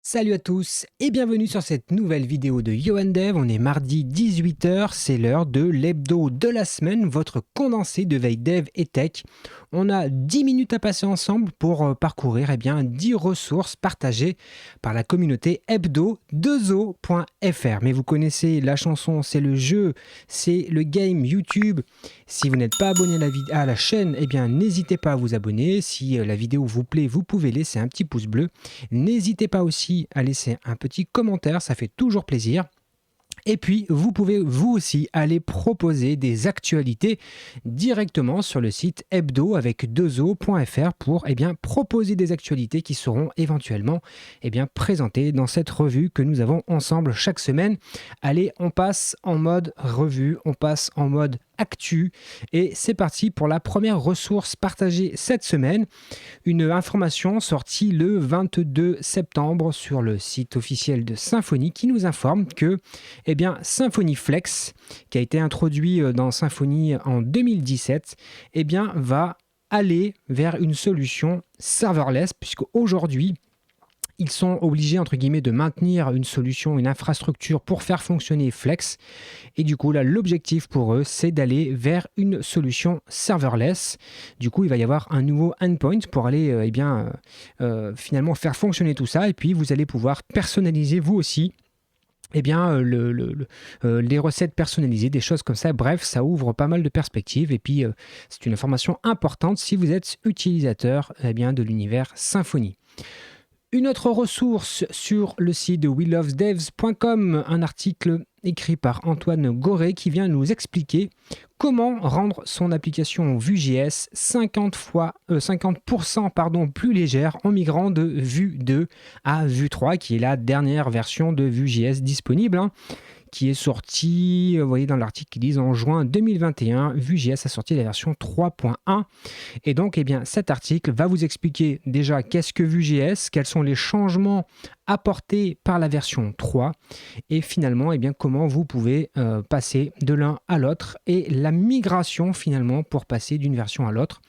Salut à tous et bienvenue sur cette nouvelle vidéo de YoanDev. On est mardi 18h, c'est l'heure de l'hebdo de la semaine, votre condensé de veille dev et tech. On a 10 minutes à passer ensemble pour parcourir 10 ressources partagées par la communauté hebdo2o.fr. Mais vous connaissez la chanson, c'est le jeu, c'est le game YouTube. Si vous n'êtes pas abonné à la chaîne, n'hésitez pas à vous abonner. Si la vidéo vous plaît, vous pouvez laisser un petit pouce bleu. N'hésitez pas aussi à laisser un petit commentaire, ça fait toujours plaisir. Et puis, vous pouvez vous aussi aller proposer des actualités directement sur le site hebdo avec 2o.fr pour proposer des actualités qui seront éventuellement présentées dans cette revue que nous avons ensemble chaque semaine. Allez, on passe en mode revue, on passe en mode actu et c'est parti pour la première ressource partagée cette semaine. Une information sortie le 22 septembre sur le site officiel de Symfony qui nous informe que Symfony Flex, qui a été introduit dans Symfony en 2017, va aller vers une solution serverless, puisque aujourd'hui, ils sont obligés, entre guillemets, de maintenir une solution, une infrastructure pour faire fonctionner Flex. Et du coup, là, l'objectif pour eux, c'est d'aller vers une solution serverless. Du coup, il va y avoir un nouveau endpoint pour aller finalement faire fonctionner tout ça. Et puis, vous allez pouvoir personnaliser vous aussi les recettes personnalisées, des choses comme ça. Bref, ça ouvre pas mal de perspectives. Et puis, c'est une information importante si vous êtes utilisateur de l'univers Symfony. Une autre ressource sur le site de welovesdevs.com, un article écrit par Antoine Goré qui vient nous expliquer comment rendre son application Vue.js 50% plus légère en migrant de Vue 2 à Vue 3, qui est la dernière version de Vue.js disponible, qui est sorti, vous voyez dans l'article qui dit en juin 2021, Vue.js a sorti la version 3.1. Et donc, cet article va vous expliquer déjà qu'est-ce que Vue.js, quels sont les changements apportés par la version 3 et finalement, comment vous pouvez passer de l'un à l'autre et la migration finalement pour passer d'une version à l'autre.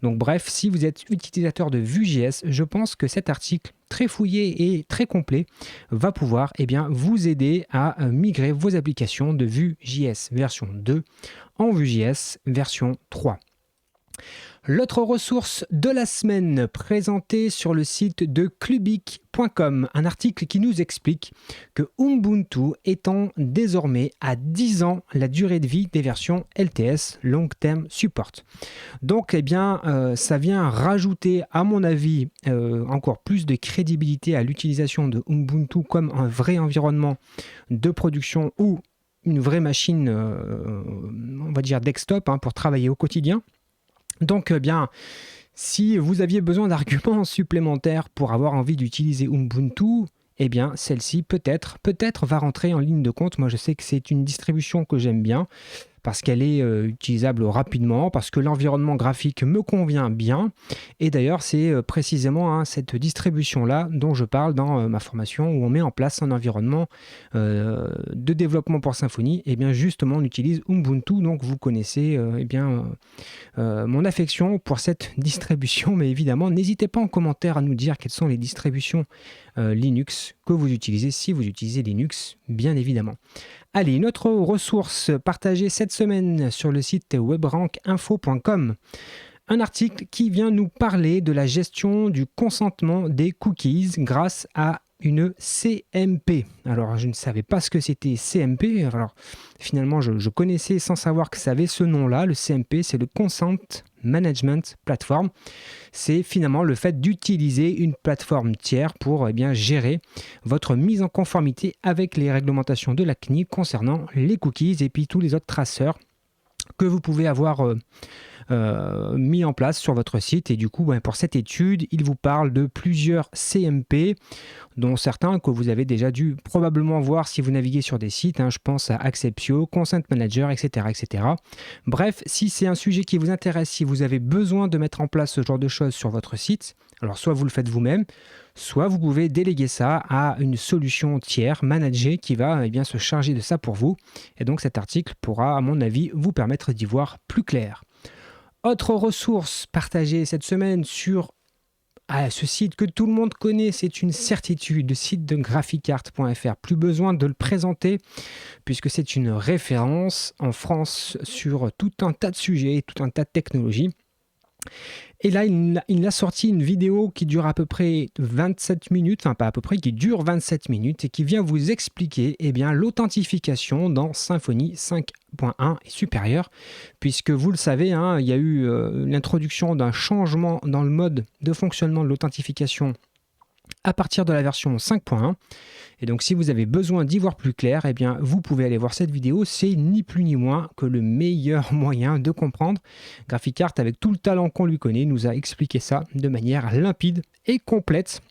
Donc bref, si vous êtes utilisateur de Vue.js, je pense que cet article très fouillé et très complet va pouvoir vous aider à migrer vos applications de Vue.js version 2 en Vue.js version 3. L'autre ressource de la semaine présentée sur le site de clubic.com, un article qui nous explique que Ubuntu étend désormais à 10 ans la durée de vie des versions LTS, Long Term Support. Donc ça vient rajouter à mon avis encore plus de crédibilité à l'utilisation de Ubuntu comme un vrai environnement de production ou une vraie machine, on va dire desktop, pour travailler au quotidien. Donc, si vous aviez besoin d'arguments supplémentaires pour avoir envie d'utiliser Ubuntu, celle-ci peut-être va rentrer en ligne de compte. Moi, je sais que c'est une distribution que j'aime bien parce qu'elle est utilisable rapidement, parce que l'environnement graphique me convient bien. Et d'ailleurs, c'est précisément cette distribution-là dont je parle dans ma formation où on met en place un environnement de développement pour Symfony. Et bien justement, on utilise Ubuntu, donc vous connaissez mon affection pour cette distribution. Mais évidemment, n'hésitez pas en commentaire à nous dire quelles sont les distributions Linux que vous utilisez, si vous utilisez Linux, bien évidemment. Allez, une autre ressource partagée cette semaine sur le site webrankinfo.com. Un article qui vient nous parler de la gestion du consentement des cookies grâce à une CMP. Alors, je ne savais pas ce que c'était CMP. Alors, finalement, je connaissais sans savoir que ça avait ce nom-là. Le CMP, c'est le Consent Management Platform. C'est finalement le fait d'utiliser une plateforme tiers pour gérer votre mise en conformité avec les réglementations de la CNIL concernant les cookies et puis tous les autres traceurs que vous pouvez avoir mis en place sur votre site. Et du coup, pour cette étude, il vous parle de plusieurs CMP, dont certains que vous avez déjà dû probablement voir si vous naviguez sur des sites. Je pense à Acceptio, Consent Manager, etc., etc. Bref, si c'est un sujet qui vous intéresse, si vous avez besoin de mettre en place ce genre de choses sur votre site, alors soit vous le faites vous-même, soit vous pouvez déléguer ça à une solution tiers managée qui va se charger de ça pour vous. Et donc cet article pourra, à mon avis, vous permettre d'y voir plus clair. Autre ressource partagée cette semaine sur ce site que tout le monde connaît, c'est une certitude, le site de graphicart.fr. Plus besoin de le présenter puisque c'est une référence en France sur tout un tas de sujets, tout un tas de technologies. Et là, il a sorti une vidéo qui dure à peu près 27 minutes, enfin pas à peu près, qui dure 27 minutes et qui vient vous expliquer l'authentification dans Symfony 5.1 et supérieur, puisque vous le savez, il y a eu l'introduction d'un changement dans le mode de fonctionnement de l'authentification à partir de la version 5.1. Et donc si vous avez besoin d'y voir plus clair, vous pouvez aller voir cette vidéo. C'est ni plus ni moins que le meilleur moyen de comprendre. Graphicart, avec tout le talent qu'on lui connaît, nous a expliqué ça de manière limpide et complète.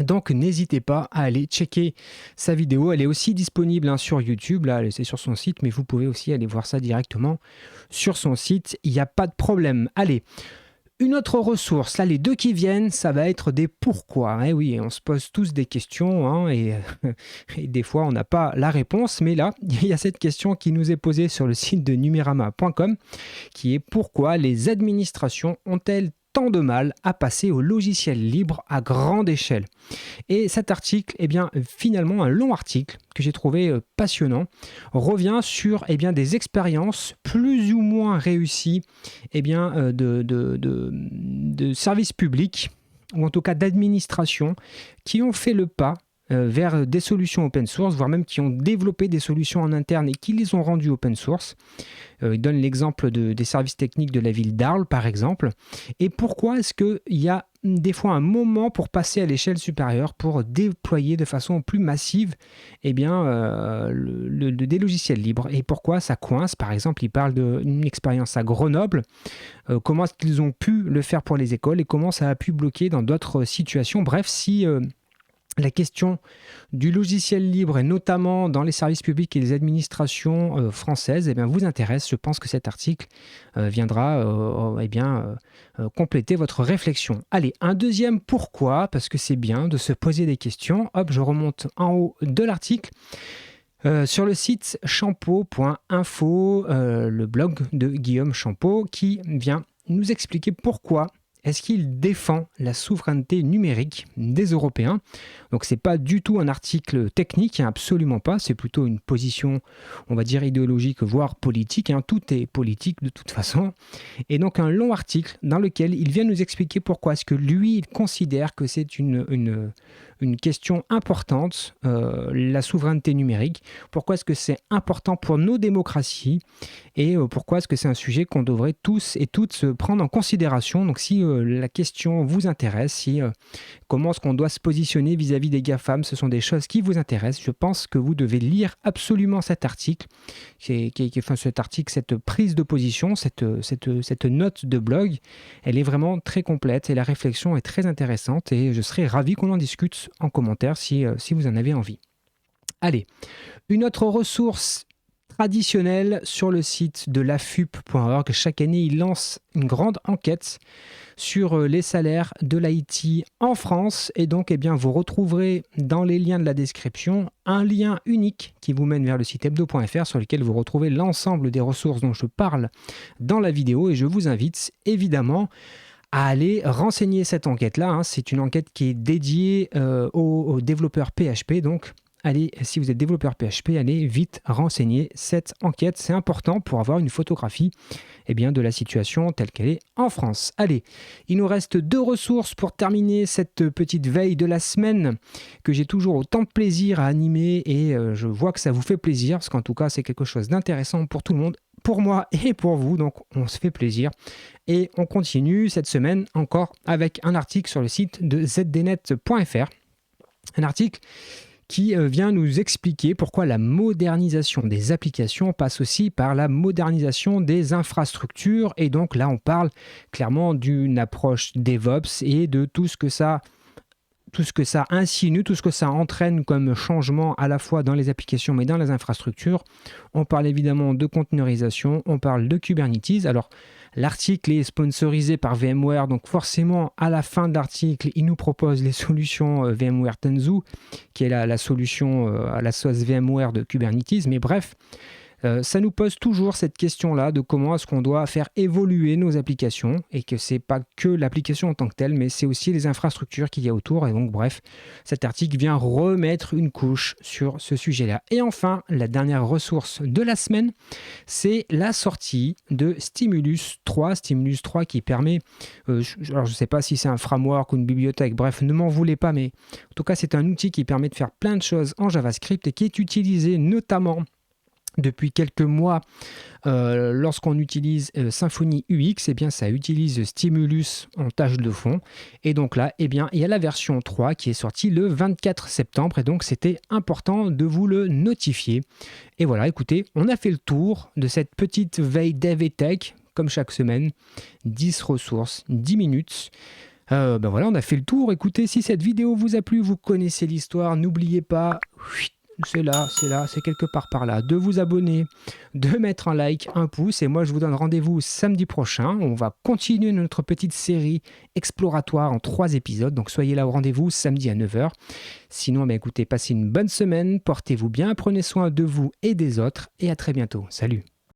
Donc n'hésitez pas à aller checker sa vidéo. Elle est aussi disponible sur YouTube. Là, c'est sur son site, mais vous pouvez aussi aller voir ça directement sur son site. Il n'y a pas de problème. Allez. Une autre ressource, là les deux qui viennent, ça va être des pourquoi. Eh oui, on se pose tous des questions et des fois on n'a pas la réponse, mais là il y a cette question qui nous est posée sur le site de numerama.com qui est: pourquoi les administrations ont-elles tant de mal à passer au logiciel libre à grande échelle? Et cet article, finalement un long article que j'ai trouvé passionnant, revient sur des expériences plus ou moins réussies de services publics, ou en tout cas d'administration, qui ont fait le pas vers des solutions open source, voire même qui ont développé des solutions en interne et qui les ont rendues open source. Il donne l'exemple des services techniques de la ville d'Arles, par exemple. Et pourquoi est-ce qu'il y a des fois un moment pour passer à l'échelle supérieure, pour déployer de façon plus massive des logiciels libres? Et pourquoi ça coince? Par exemple, il parle d'une expérience à Grenoble. Comment est-ce qu'ils ont pu le faire pour les écoles et comment ça a pu bloquer dans d'autres situations? Bref, si la question du logiciel libre, et notamment dans les services publics et les administrations françaises, vous intéresse, je pense que cet article viendra compléter votre réflexion. Allez, un deuxième pourquoi, parce que c'est bien de se poser des questions. Hop, je remonte en haut de l'article. Sur le site champeau.info, le blog de Guillaume Champeau, qui vient nous expliquer pourquoi est-ce qu'il défend la souveraineté numérique des Européens. Donc c'est pas du tout un article technique, absolument pas, c'est plutôt une position, on va dire, idéologique, voire politique, tout est politique de toute façon. Et donc un long article dans lequel il vient nous expliquer pourquoi est-ce que lui, il considère que c'est une question importante, la souveraineté numérique, pourquoi est-ce que c'est important pour nos démocraties et pourquoi est-ce que c'est un sujet qu'on devrait tous et toutes se prendre en considération. Donc si la question vous intéresse, comment est-ce qu'on doit se positionner vis-à-vis des GAFAM, ce sont des choses qui vous intéressent, je pense que vous devez lire absolument cet article, cette prise de position, cette note de blog, elle est vraiment très complète et la réflexion est très intéressante et je serais ravi qu'on en discute en commentaire si vous en avez envie. Allez, une autre ressource traditionnelle sur le site de l'AFUP.org. Chaque année, il lance une grande enquête sur les salaires de l'IT en France. Et donc, vous retrouverez dans les liens de la description un lien unique qui vous mène vers le site hebdo.fr sur lequel vous retrouvez l'ensemble des ressources dont je parle dans la vidéo. Et je vous invite évidemment à aller renseigner cette enquête-là. C'est une enquête qui est dédiée aux développeurs PHP. Donc, allez, si vous êtes développeur PHP, allez vite renseigner cette enquête. C'est important pour avoir une photographie de la situation telle qu'elle est en France. Allez, il nous reste 2 ressources pour terminer cette petite veille de la semaine que j'ai toujours autant de plaisir à animer et je vois que ça vous fait plaisir parce qu'en tout cas, c'est quelque chose d'intéressant pour tout le monde, pour moi et pour vous. Donc, on se fait plaisir. Et on continue cette semaine encore avec un article sur le site de zdnet.fr. Un article qui vient nous expliquer pourquoi la modernisation des applications passe aussi par la modernisation des infrastructures. Et donc là, on parle clairement d'une approche DevOps et de tout ce que ça insinue, tout ce que ça entraîne comme changement à la fois dans les applications mais dans les infrastructures. On parle évidemment de containerisation, on parle de Kubernetes. Alors, l'article est sponsorisé par VMware, donc forcément, à la fin de l'article, il nous propose les solutions VMware Tanzu, qui est la solution à la sauce VMware de Kubernetes. Mais bref, Ça nous pose toujours cette question-là de comment est-ce qu'on doit faire évoluer nos applications et que c'est pas que l'application en tant que telle, mais c'est aussi les infrastructures qu'il y a autour. Et donc, bref, cet article vient remettre une couche sur ce sujet-là. Et enfin, la dernière ressource de la semaine, c'est la sortie de Stimulus 3. Stimulus 3 qui permet, alors je ne sais pas si c'est un framework ou une bibliothèque, bref, ne m'en voulez pas, mais en tout cas, c'est un outil qui permet de faire plein de choses en JavaScript et qui est utilisé notamment depuis quelques mois, lorsqu'on utilise Symfony UX, eh bien, ça utilise Stimulus en tâche de fond. Et donc là, eh bien, il y a la version 3 qui est sortie le 24 septembre. Et donc, c'était important de vous le notifier. Et voilà, écoutez, on a fait le tour de cette petite veille dev et tech, comme chaque semaine. 10 ressources, 10 minutes. Voilà, on a fait le tour. Écoutez, si cette vidéo vous a plu, vous connaissez l'histoire, n'oubliez pas... C'est là, c'est quelque part par là. De vous abonner, de mettre un like, un pouce. Et moi, je vous donne rendez-vous samedi prochain. On va continuer notre petite série exploratoire en 3 épisodes. Donc, soyez là au rendez-vous samedi à 9h. Sinon, écoutez, passez une bonne semaine. Portez-vous bien, prenez soin de vous et des autres. Et à très bientôt. Salut!